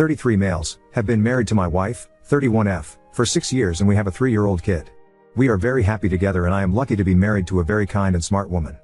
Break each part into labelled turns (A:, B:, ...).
A: 33 males, have been married to my wife, 31F, for 6 years and we have a 3-year-old kid. We are very happy together and I am lucky to be married to a very kind and smart woman.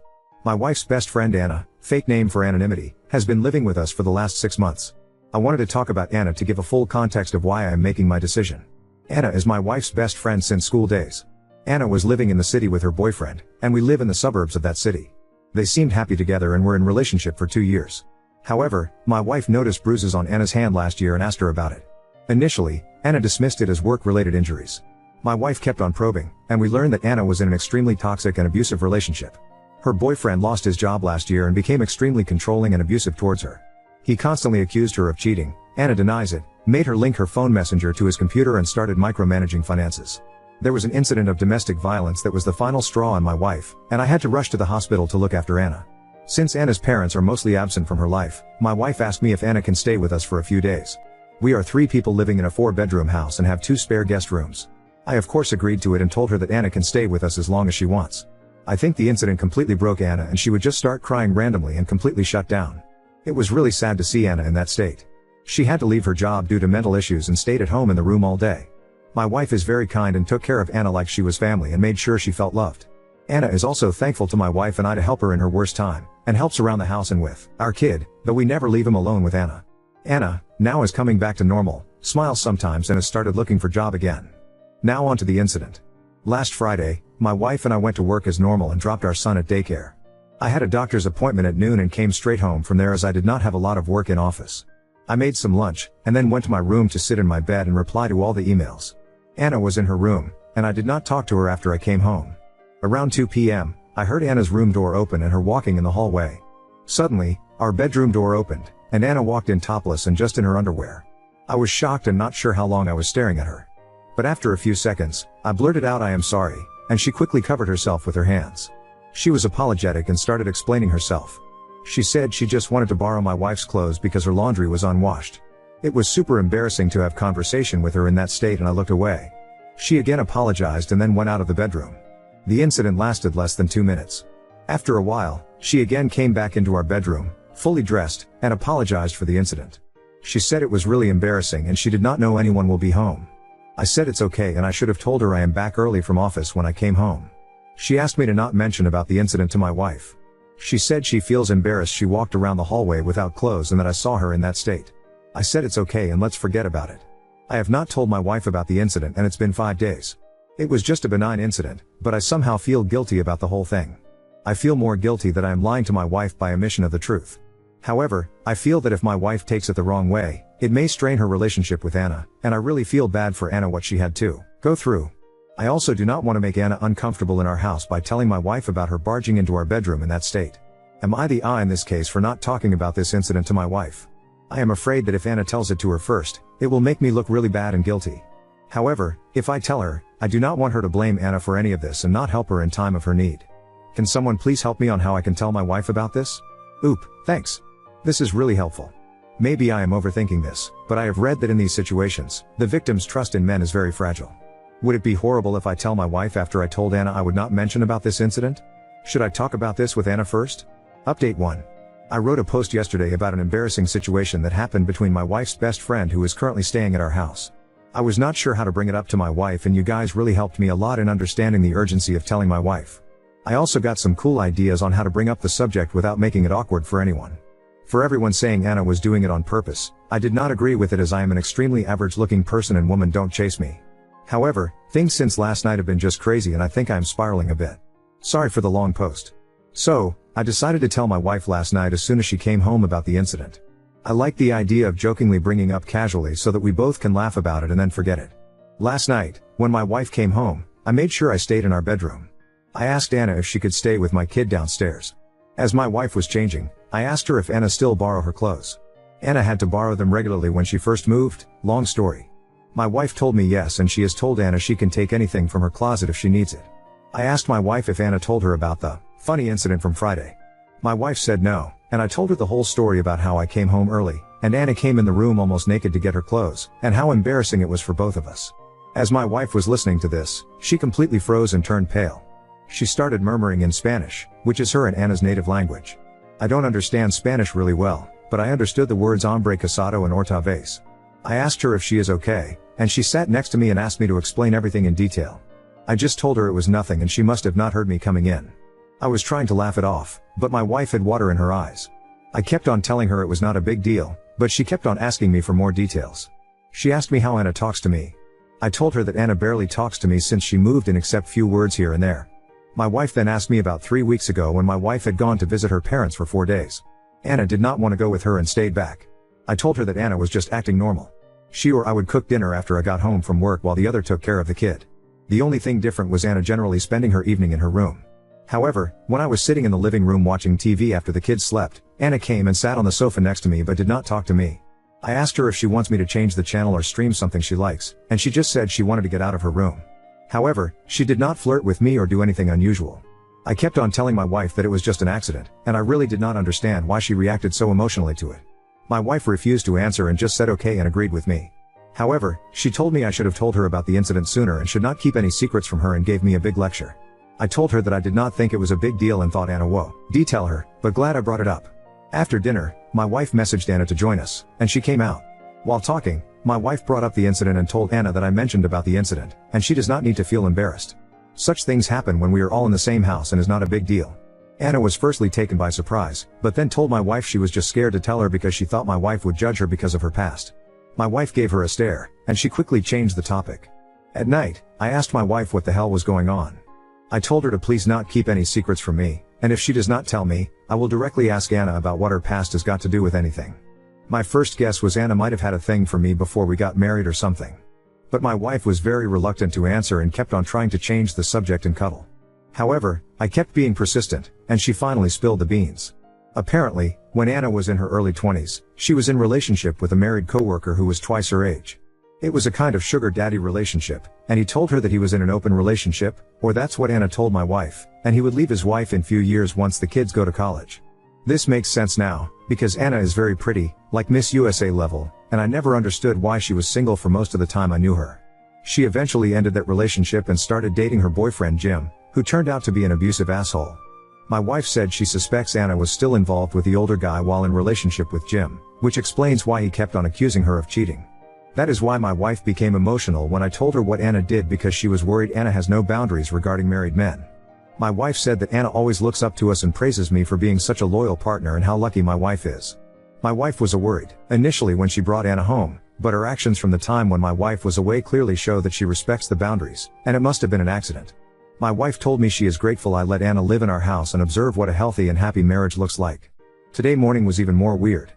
A: My wife's best friend Anna, fake name for anonymity, has been living with us for the last 6 months. I wanted to talk about Anna to give a full context of why I am making my decision. Anna is my wife's best friend since school days. Anna was living in the city with her boyfriend, and we live in the suburbs of that city. They seemed happy together and were in relationship for 2 years. However, my wife noticed bruises on Anna's hand last year and asked her about it. Initially, Anna dismissed it as work-related injuries. My wife kept on probing, and we learned that Anna was in an extremely toxic and abusive relationship. Her boyfriend lost his job last year and became extremely controlling and abusive towards her. He constantly accused her of cheating. Anna denies it, made her link her phone messenger to his computer and started micromanaging finances. There was an incident of domestic violence that was the final straw on my wife, and I had to rush to the hospital to look after Anna. Since Anna's parents are mostly absent from her life, my wife asked me if Anna can stay with us for a few days. We are 3 people living in a 4-bedroom house and have 2 spare guest rooms. I of course agreed to it and told her that Anna can stay with us as long as she wants. I think the incident completely broke Anna and she would just start crying randomly and completely shut down. It was really sad to see Anna in that state. She had to leave her job due to mental issues and stayed at home in the room all day. My wife is very kind and took care of Anna like she was family and made sure she felt loved. Anna is also thankful to my wife and I to help her in her worst time, and helps around the house and with our kid, though we never leave him alone with Anna. Anna, now is coming back to normal, smiles sometimes and has started looking for job again. Now on to the incident. Last Friday, my wife and I went to work as normal and dropped our son at daycare. I had a doctor's appointment at noon and came straight home from there as I did not have a lot of work in office. I made some lunch, and then went to my room to sit in my bed and reply to all the emails. Anna was in her room, and I did not talk to her after I came home. Around 2 p.m., I heard Anna's room door open and her walking in the hallway. Suddenly, our bedroom door opened, and Anna walked in topless and just in her underwear. I was shocked and not sure how long I was staring at her. But after a few seconds, I blurted out I am sorry, and she quickly covered herself with her hands. She was apologetic and started explaining herself. She said she just wanted to borrow my wife's clothes because her laundry was unwashed. It was super embarrassing to have conversation with her in that state and I looked away. She again apologized and then went out of the bedroom. The incident lasted less than 2 minutes. After a while, she again came back into our bedroom, fully dressed, and apologized for the incident. She said it was really embarrassing and she did not know anyone will be home. I said it's okay and I should have told her I am back early from office when I came home. She asked me to not mention about the incident to my wife. She said she feels embarrassed she walked around the hallway without clothes and that I saw her in that state. I said it's okay and let's forget about it. I have not told my wife about the incident and it's been 5 days. It was just a benign incident, but I somehow feel guilty about the whole thing. I feel more guilty that I am lying to my wife by omission of the truth. However, I feel that if my wife takes it the wrong way, it may strain her relationship with Anna, and I really feel bad for Anna what she had to go through. I also do not want to make Anna uncomfortable in our house by telling my wife about her barging into our bedroom in that state. Am I the I in this case for not talking about this incident to my wife? I am afraid that if Anna tells it to her first, it will make me look really bad and guilty. However, if I tell her, I do not want her to blame Anna for any of this and not help her in time of her need. Can someone please help me on how I can tell my wife about this? Oop, thanks. This is really helpful. Maybe I am overthinking this, but I have read that in these situations, the victim's trust in men is very fragile. Would it be horrible if I tell my wife after I told Anna I would not mention about this incident? Should I talk about this with Anna first? Update 1. I wrote a post yesterday about an embarrassing situation that happened between my wife's best friend who is currently staying at our house. I was not sure how to bring it up to my wife and you guys really helped me a lot in understanding the urgency of telling my wife. I also got some cool ideas on how to bring up the subject without making it awkward for anyone. For everyone saying Anna was doing it on purpose, I did not agree with it as I am an extremely average looking person and women don't chase me. However, things since last night have been just crazy and I think I am spiraling a bit. Sorry for the long post. So, I decided to tell my wife last night as soon as she came home about the incident. I like the idea of jokingly bringing up casually so that we both can laugh about it and then forget it. Last night, when my wife came home, I made sure I stayed in our bedroom. I asked Anna if she could stay with my kid downstairs. As my wife was changing, I asked her if Anna still borrow her clothes. Anna had to borrow them regularly when she first moved, long story. My wife told me yes and she has told Anna she can take anything from her closet if she needs it. I asked my wife if Anna told her about the funny incident from Friday. My wife said no, and I told her the whole story about how I came home early, and Anna came in the room almost naked to get her clothes, and how embarrassing it was for both of us. As my wife was listening to this, she completely froze and turned pale. She started murmuring in Spanish, which is her and Anna's native language. I don't understand Spanish really well, but I understood the words hombre casado and otra vez. I asked her if she is okay, and she sat next to me and asked me to explain everything in detail. I just told her it was nothing and she must have not heard me coming in. I was trying to laugh it off, but my wife had water in her eyes. I kept on telling her it was not a big deal, but she kept on asking me for more details. She asked me how Anna talks to me. I told her that Anna barely talks to me since she moved in except few words here and there. My wife then asked me about 3 weeks ago when my wife had gone to visit her parents for 4 days. Anna did not want to go with her and stayed back. I told her that Anna was just acting normal. She or I would cook dinner after I got home from work while the other took care of the kid. The only thing different was Anna generally spending her evening in her room. However, when I was sitting in the living room watching TV after the kids slept, Anna came and sat on the sofa next to me but did not talk to me. I asked her if she wants me to change the channel or stream something she likes, and she just said she wanted to get out of her room. However, she did not flirt with me or do anything unusual. I kept on telling my wife that it was just an accident, and I really did not understand why she reacted so emotionally to it. My wife refused to answer and just said okay and agreed with me. However, she told me I should have told her about the incident sooner and should not keep any secrets from her and gave me a big lecture. I told her that I did not think it was a big deal and thought Anna would detail her, but glad I brought it up. After dinner, my wife messaged Anna to join us, and she came out. While talking, my wife brought up the incident and told Anna that I mentioned about the incident, and she does not need to feel embarrassed. Such things happen when we are all in the same house and is not a big deal. Anna was firstly taken by surprise, but then told my wife she was just scared to tell her because she thought my wife would judge her because of her past. My wife gave her a stare, and she quickly changed the topic. At night, I asked my wife what the hell was going on. I told her to please not keep any secrets from me, and if she does not tell me, I will directly ask Anna about what her past has got to do with anything. My first guess was Anna might have had a thing for me before we got married or something. But my wife was very reluctant to answer and kept on trying to change the subject and cuddle. However, I kept being persistent, and she finally spilled the beans. Apparently, when Anna was in her early 20s, she was in relationship with a married coworker who was twice her age. It was a kind of sugar daddy relationship, and he told her that he was in an open relationship, or that's what Anna told my wife, and he would leave his wife in few years once the kids go to college. This makes sense now, because Anna is very pretty, like Miss USA level, and I never understood why she was single for most of the time I knew her. She eventually ended that relationship and started dating her boyfriend Jim, who turned out to be an abusive asshole. My wife said she suspects Anna was still involved with the older guy while in relationship with Jim, which explains why he kept on accusing her of cheating. That is why my wife became emotional when I told her what Anna did because she was worried Anna has no boundaries regarding married men. My wife said that Anna always looks up to us and praises me for being such a loyal partner and how lucky my wife is. My wife was worried initially when she brought Anna home, but her actions from the time when my wife was away clearly show that she respects the boundaries, and it must have been an accident. My wife told me she is grateful I let Anna live in our house and observe what a healthy and happy marriage looks like. Today morning was even more weird.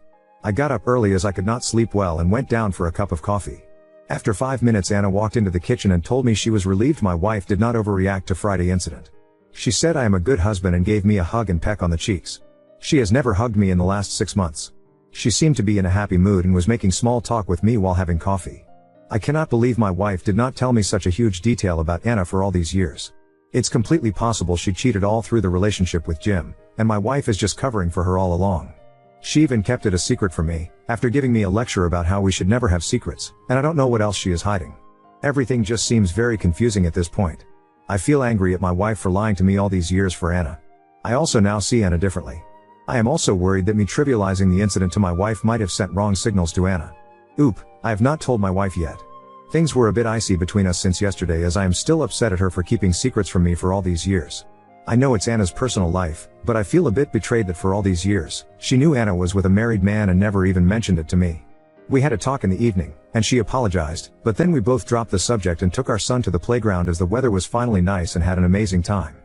A: I got up early as I could not sleep well and went down for a cup of coffee. After 5 minutes Anna walked into the kitchen and told me she was relieved my wife did not overreact to Friday incident. She said I am a good husband and gave me a hug and peck on the cheeks. She has never hugged me in the last 6 months. She seemed to be in a happy mood and was making small talk with me while having coffee. I cannot believe my wife did not tell me such a huge detail about Anna for all these years. It's completely possible she cheated all through the relationship with Jim, and my wife is just covering for her all along. She even kept it a secret from me, after giving me a lecture about how we should never have secrets, and I don't know what else she is hiding. Everything just seems very confusing at this point. I feel angry at my wife for lying to me all these years for Anna. I also now see Anna differently. I am also worried that me trivializing the incident to my wife might have sent wrong signals to Anna. I have not told my wife yet. Things were a bit icy between us since yesterday as I am still upset at her for keeping secrets from me for all these years. I know it's Anna's personal life, but I feel a bit betrayed that for all these years, she knew Anna was with a married man and never even mentioned it to me. We had a talk in the evening, and she apologized, but then we both dropped the subject and took our son to the playground as the weather was finally nice and had an amazing time.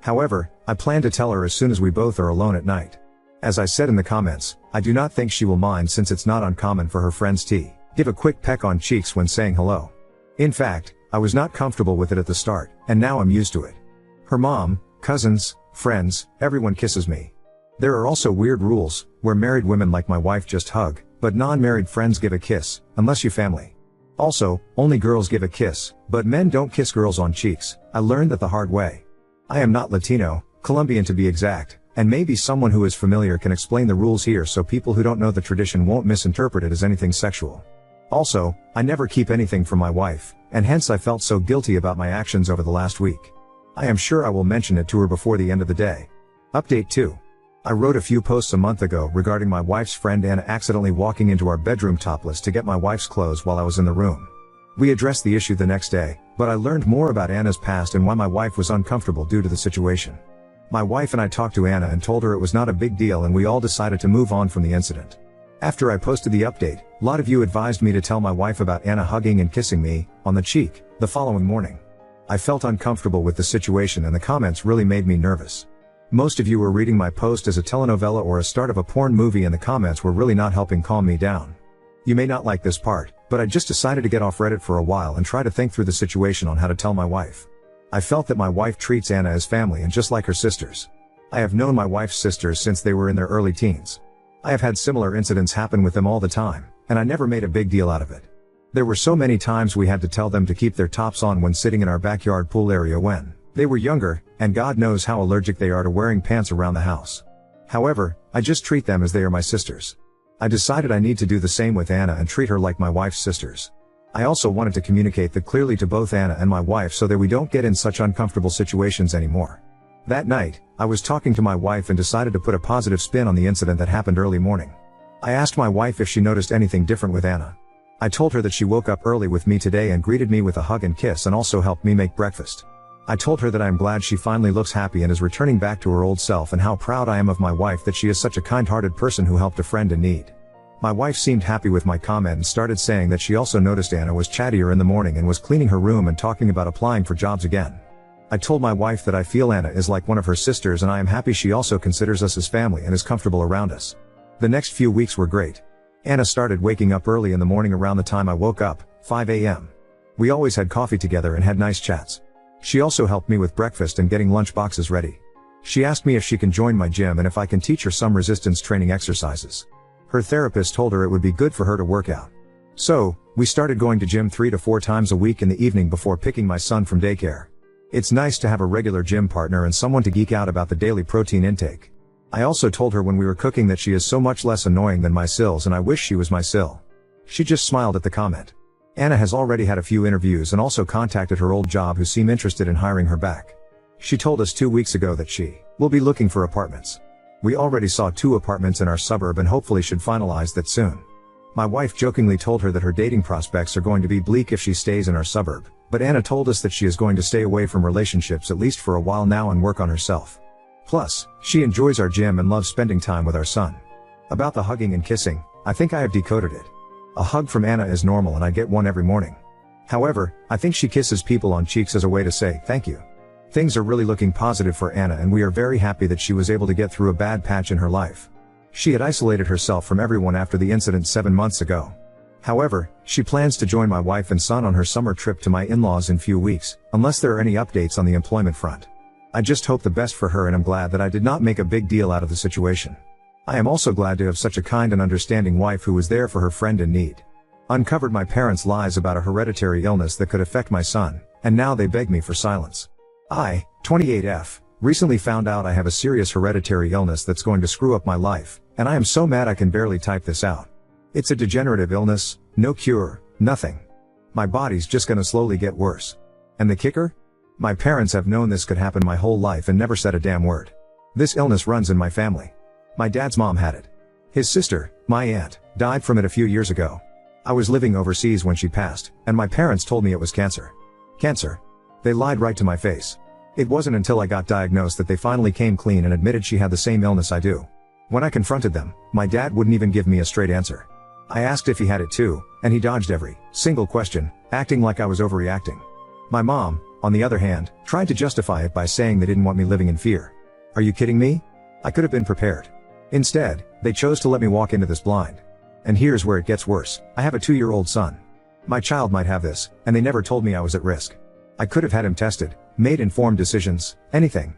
A: However, I plan to tell her as soon as we both are alone at night. As I said in the comments, I do not think she will mind since it's not uncommon for her friends to give a quick peck on cheeks when saying hello. In fact, I was not comfortable with it at the start, and now I'm used to it. Her mom, cousins, friends, everyone kisses me. There are also weird rules, where married women like my wife just hug, but non-married friends give a kiss, unless you family. Also, only girls give a kiss, but men don't kiss girls on cheeks. I learned that the hard way. I am not Latino, Colombian to be exact, and maybe someone who is familiar can explain the rules here so people who don't know the tradition won't misinterpret it as anything sexual. Also, I never keep anything from my wife, and hence I felt so guilty about my actions over the last week. I am sure I will mention it to her before the end of the day. Update 2. I wrote a few posts a month ago regarding my wife's friend Anna accidentally walking into our bedroom topless to get my wife's clothes while I was in the room. We addressed the issue the next day, but I learned more about Anna's past and why my wife was uncomfortable due to the situation. My wife and I talked to Anna and told her it was not a big deal and we all decided to move on from the incident. After I posted the update, a lot of you advised me to tell my wife about Anna hugging and kissing me on the cheek the following morning. I felt uncomfortable with the situation and the comments really made me nervous. Most of you were reading my post as a telenovela or a start of a porn movie and the comments were really not helping calm me down. You may not like this part, but I just decided to get off Reddit for a while and try to think through the situation on how to tell my wife. I felt that my wife treats Anna as family and just like her sisters. I have known my wife's sisters since they were in their early teens. I have had similar incidents happen with them all the time, and I never made a big deal out of it. There were so many times we had to tell them to keep their tops on when sitting in our backyard pool area when they were younger, and God knows how allergic they are to wearing pants around the house. However, I just treat them as they are my sisters. I decided I need to do the same with Anna and treat her like my wife's sisters. I also wanted to communicate that clearly to both Anna and my wife so that we don't get in such uncomfortable situations anymore. That night, I was talking to my wife and decided to put a positive spin on the incident that happened early morning. I asked my wife if she noticed anything different with Anna. I told her that she woke up early with me today and greeted me with a hug and kiss and also helped me make breakfast. I told her that I am glad she finally looks happy and is returning back to her old self and how proud I am of my wife that she is such a kind-hearted person who helped a friend in need. My wife seemed happy with my comment and started saying that she also noticed Anna was chattier in the morning and was cleaning her room and talking about applying for jobs again. I told my wife that I feel Anna is like one of her sisters and I am happy she also considers us as family and is comfortable around us. The next few weeks were great. Anna started waking up early in the morning around the time I woke up, 5 a.m. We always had coffee together and had nice chats. She also helped me with breakfast and getting lunch boxes ready. She asked me if she can join my gym and if I can teach her some resistance training exercises. Her therapist told her it would be good for her to work out. So, we started going to gym 3 to 4 times a week in the evening before picking my son from daycare. It's nice to have a regular gym partner and someone to geek out about the daily protein intake. I also told her when we were cooking that she is so much less annoying than my Sills and I wish she was my Sill. She just smiled at the comment. Anna has already had a few interviews and also contacted her old job who seem interested in hiring her back. She told us 2 weeks ago that she will be looking for apartments. We already saw 2 apartments in our suburb and hopefully should finalize that soon. My wife jokingly told her that her dating prospects are going to be bleak if she stays in our suburb, but Anna told us that she is going to stay away from relationships at least for a while now and work on herself. Plus, she enjoys our gym and loves spending time with our son. About the hugging and kissing, I think I have decoded it. A hug from Anna is normal and I get one every morning. However, I think she kisses people on cheeks as a way to say thank you. Things are really looking positive for Anna and we are very happy that she was able to get through a bad patch in her life. She had isolated herself from everyone after the incident 7 months ago. However, she plans to join my wife and son on her summer trip to my in-laws in few weeks, unless there are any updates on the employment front. I just hope the best for her and I'm glad that I did not make a big deal out of the situation. I am also glad to have such a kind and understanding wife who was there for her friend in need. Uncovered my parents' lies about a hereditary illness that could affect my son, and now they beg me for silence. I, 28F, recently found out I have a serious hereditary illness that's going to screw up my life, and I am so mad I can barely type this out. It's a degenerative illness, no cure, nothing. My body's just gonna slowly get worse. And the kicker? My parents have known this could happen my whole life and never said a damn word. This illness runs in my family. My dad's mom had it. His sister, my aunt, died from it a few years ago. I was living overseas when she passed, and my parents told me it was cancer. Cancer? They lied right to my face. It wasn't until I got diagnosed that they finally came clean and admitted she had the same illness I do. When I confronted them, my dad wouldn't even give me a straight answer. I asked if he had it too, and he dodged every single question, acting like I was overreacting. My mom, on the other hand, tried to justify it by saying they didn't want me living in fear. Are you kidding me? I could have been prepared. Instead, they chose to let me walk into this blind. And here's where it gets worse. I have a 2-year-old son. My child might have this, and they never told me I was at risk. I could have had him tested, made informed decisions, anything.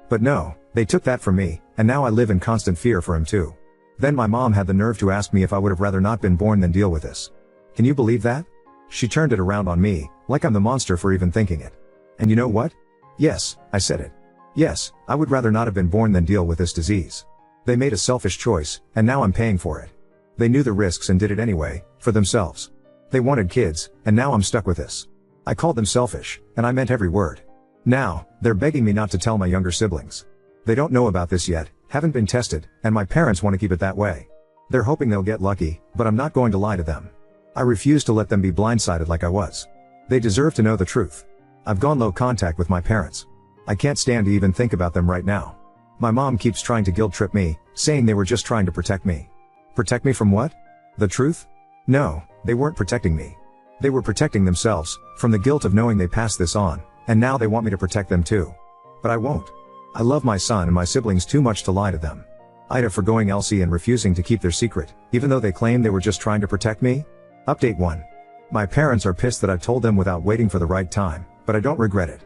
A: But no, they took that from me, and now I live in constant fear for him too. Then my mom had the nerve to ask me if I would have rather not been born than deal with this. Can you believe that? She turned it around on me, like I'm the monster for even thinking it. And you know what? Yes, I said it. Yes, I would rather not have been born than deal with this disease. They made a selfish choice, and now I'm paying for it. They knew the risks and did it anyway, for themselves. They wanted kids, and now I'm stuck with this. I called them selfish, and I meant every word. Now, they're begging me not to tell my younger siblings. They don't know about this yet, Haven't been tested, and my parents want to keep it that way. They're hoping they'll get lucky, but I'm not going to lie to them. I refuse to let them be blindsided like I was. They deserve to know the truth. I've gone low contact with my parents. I can't stand to even think about them right now. My mom keeps trying to guilt trip me, saying they were just trying to protect me. Protect me from what? The truth? No, they weren't protecting me. They were protecting themselves, from the guilt of knowing they passed this on, and now they want me to protect them too. But I won't. I love my son and my siblings too much to lie to them. Ida forgoing Elsie and refusing to keep their secret, even though they claim they were just trying to protect me? Update 1. My parents are pissed that I told them without waiting for the right time, but I don't regret it.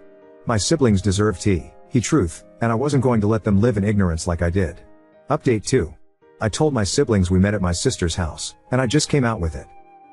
A: My siblings deserve truth, and I wasn't going to let them live in ignorance like I did. Update 2. I told my siblings we met at my sister's house, and I just came out with it.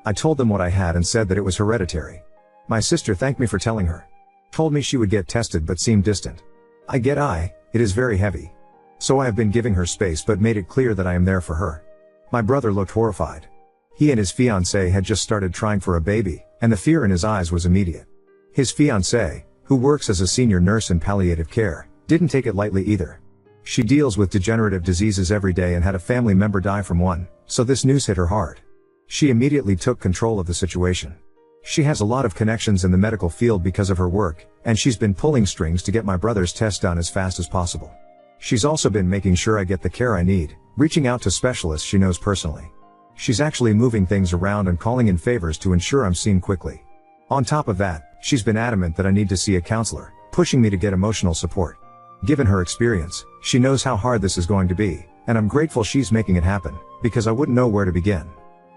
A: I told them what I had and said that it was hereditary. My sister thanked me for telling her. Told me she would get tested but seemed distant. It is very heavy. So I have been giving her space but made it clear that I am there for her. My brother looked horrified. He and his fiancée had just started trying for a baby, and the fear in his eyes was immediate. His fiancée, who works as a senior nurse in palliative care, didn't take it lightly either. She deals with degenerative diseases every day and had a family member die from one, so this news hit her hard. She immediately took control of the situation. She has a lot of connections in the medical field because of her work, and she's been pulling strings to get my brother's test done as fast as possible. She's also been making sure I get the care I need, reaching out to specialists she knows personally. She's actually moving things around and calling in favors to ensure I'm seen quickly. On top of that, she's been adamant that I need to see a counselor, pushing me to get emotional support. Given her experience, she knows how hard this is going to be, and I'm grateful she's making it happen, because I wouldn't know where to begin.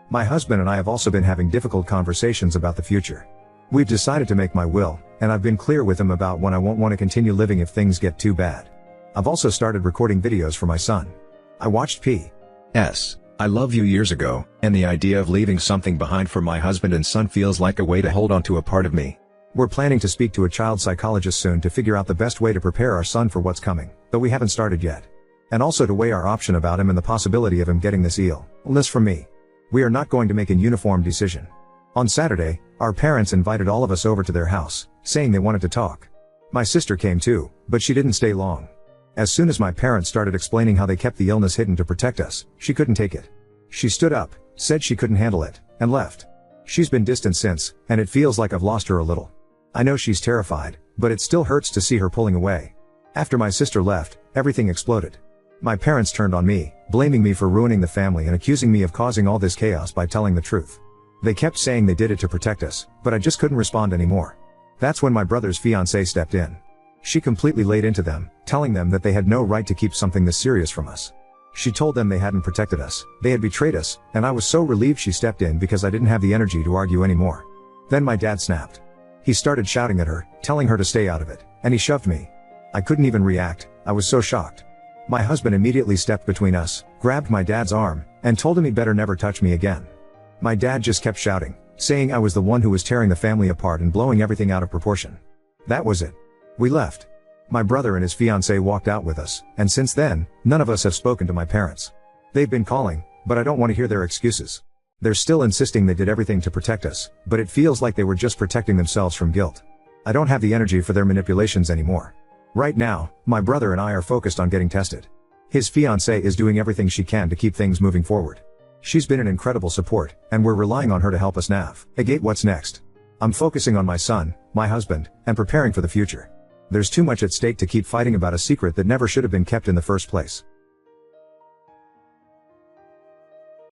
A: My husband and I have also been having difficult conversations about the future. We've decided to make my will, and I've been clear with him about when I won't want to continue living if things get too bad. I've also started recording videos for my son. I watched P.S. I Love You years ago, and the idea of leaving something behind for my husband and son feels like a way to hold on to a part of me. We're planning to speak to a child psychologist soon to figure out the best way to prepare our son for what's coming, though we haven't started yet. And also to weigh our option about him and the possibility of him getting this illness from me. We are not going to make a uniform decision. On Saturday, our parents invited all of us over to their house, saying they wanted to talk. My sister came too, but she didn't stay long. As soon as my parents started explaining how they kept the illness hidden to protect us, she couldn't take it. She stood up, said she couldn't handle it, and left. She's been distant since, and it feels like I've lost her a little. I know she's terrified, but it still hurts to see her pulling away. After my sister left, everything exploded. My parents turned on me, blaming me for ruining the family and accusing me of causing all this chaos by telling the truth. They kept saying they did it to protect us, but I just couldn't respond anymore. That's when my brother's fiancée stepped in. She completely laid into them, telling them that they had no right to keep something this serious from us. She told them they hadn't protected us, they had betrayed us, and I was so relieved she stepped in because I didn't have the energy to argue anymore. Then my dad snapped. He started shouting at her, telling her to stay out of it, and he shoved me. I couldn't even react, I was so shocked. My husband immediately stepped between us, grabbed my dad's arm, and told him he better never touch me again. My dad just kept shouting, saying I was the one who was tearing the family apart and blowing everything out of proportion. That was it. We left. My brother and his fiancée walked out with us, and since then, none of us have spoken to my parents. They've been calling, but I don't want to hear their excuses. They're still insisting they did everything to protect us, but it feels like they were just protecting themselves from guilt. I don't have the energy for their manipulations anymore. Right now, my brother and I are focused on getting tested. His fiancée is doing everything she can to keep things moving forward. She's been an incredible support, and we're relying on her to help us navigate what's next. I'm focusing on my son, my husband, and preparing for the future. There's too much at stake to keep fighting about a secret that never should have been kept in the first place.